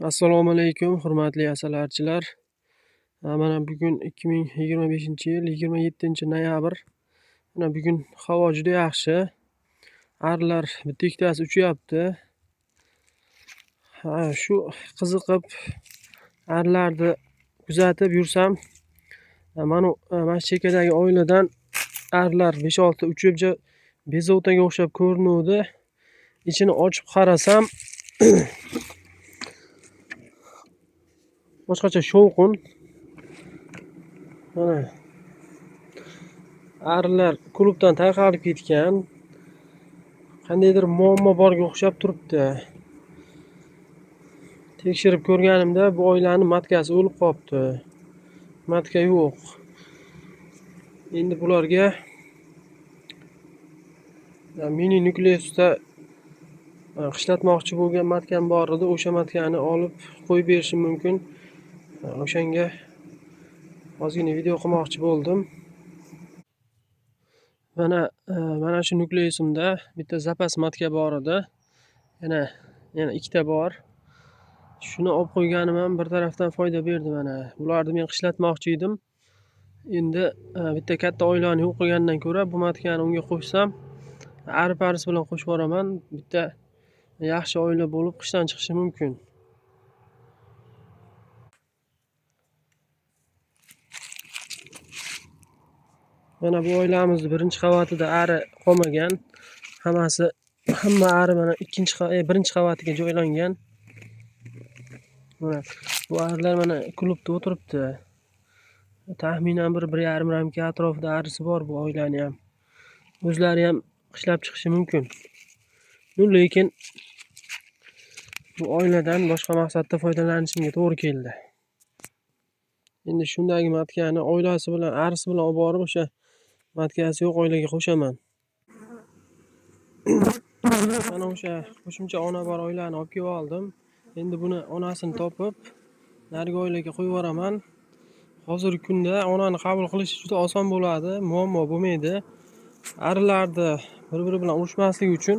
Assalomu alaykum, hurmatli asalarichilar. Mana bugun 2025-yil 27-noyabr. Mana bugun havo juda yaxshi. Arilar bitta ikkitasi uchyapti. Shu qiziqib arilarni kuzatib yursam, mana shu chekkadagi oiladan arilar 5-6 uchib bezotaga o'xshab ko'rinuvdi. Ichini ochib qarasam, boshqacha shovqin. Mana arilar klubdan tarqalib ketgan. Qandaydir muammo borga o'xshab turibdi. Tekshirib ko'rganimda bu oilaning matkasi o'lib qolibdi. Matka yo'q. Endi bularga mini nukleusda qishlatmoqchi bo'lgan matkam bor edi. O'sha matkani olib qo'yib berishim mumkin. O'shanga ozgina video qilmoqchi bo'ldim. Mana shu nukleusimda bitta zapas matka bor edi. Yana ikkita bor. Shuni olib qo'yganim ham bir tarafdan foyda berdi mana. Bularni men qishlatmoqchi edim. Endi bitta katta oilani yo'q qilgandan ko'ra bu matkani unga qo'shsam, ari-parisi bilan qo'shib yuboraman. Bitta yaxshi oila bo'lib qishdan chiqishi mumkin. Mana bu oilamizni birinchi qavatida ari qolmagan. Hamma ari mana birinchi qavatiga joylangan. Mana bu arilar mana klubda o'tiribdi. Taxminan 1,5 ramka atrofida arisi bor bu oilani ham. O'zlari ham qishlab chiqishi mumkin. Lekin bu oiladan boshqa maqsadda foydalanishimga to'g'ri keldi. Endi shundagi matkani oilasi bilan, arisi bilan olib borib o'sha matkasi yo'q oilaga qo'shaman. Mana o'sha qo'shimcha ona bor oilani olib kelib oldim. Endi buni onasini topib, narigi oilaga qo'yib yuboraman. Hozirgi kunda onani qabul qilish juda oson bo'ladi, muammo bo'lmaydi. Arilarni bir-biri bilan urushmasligi uchun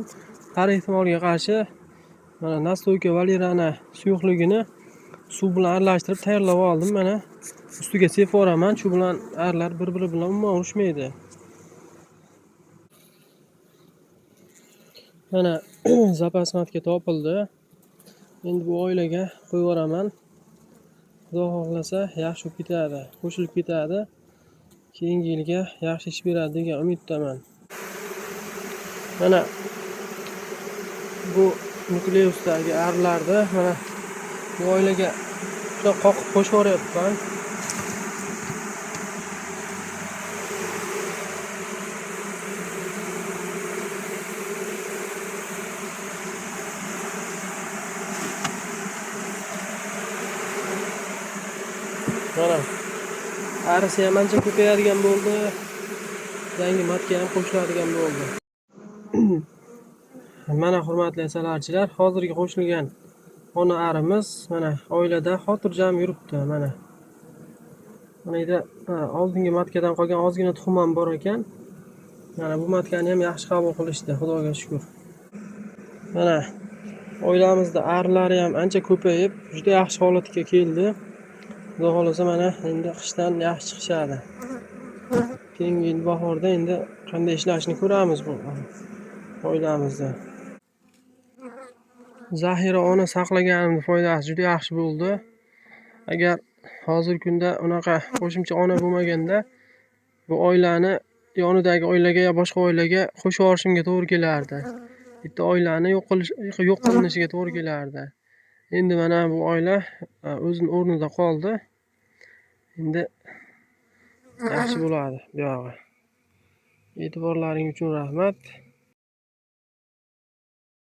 har ehtimolga qarshi mana nastoyka valirani suyuqligini suv bilan aralashtirib tayyorlab oldim. Mana ustiga sepib yuboraman. Shu bilan arilar bir-biri bilan umuman urushmaydi. Mana zapas matka topildi. Endi bu oilaga qo'yib yuboraman. Xudo xohlasa yaxshi bo'lib ketadi, qo'shilib ketadi. Keyingi yilga yaxshi ish beradi degan umiddaman. Mana bu nukleusdagi arilarni mana bu oilaga juda qoqib qo'shib yuboryapman. Mana arisi ham ancha ko'payadigan bo'ldi. Yangi matka ham qo'shiladigan bo'ldi. Mana hurmatli asalarichilar, hozirgi qo'shilgan ona arimiz mana oilada xotirjam yuribdi. Mana oldingi matkadan qolgan ozgina tuxum ham bor ekan. Mana bu matkani ham yaxshi qabul qilishdi, Xudoga shukr. Mana oilamizda arilari ham ancha ko'payib, juda yaxshi holatga keldi. Xudo xolasa mana endi qishdan yaxshi chiqishadi. Keyingi yil bahorda endi qanday ishlashini ko'ramiz bu oilamizda. Zaxira ona saqlaganimning foydasi juda yaxshi bo'ldi. Agar hozirgi kunda unaqa qo'shimcha ona bo'lmaganda bu oilani yonidagi oilaga yo boshqa oilaga qo'shib yuborishimga to'g'ri kelardi. Bitta oilani yo'q qilinishiga to'g'ri kelardi. Endi mana bu oila o'zini o'rnida qoldi. Endi yaxshi bo'ladi bu yog'i. E'tiborlaring uchun rahmat.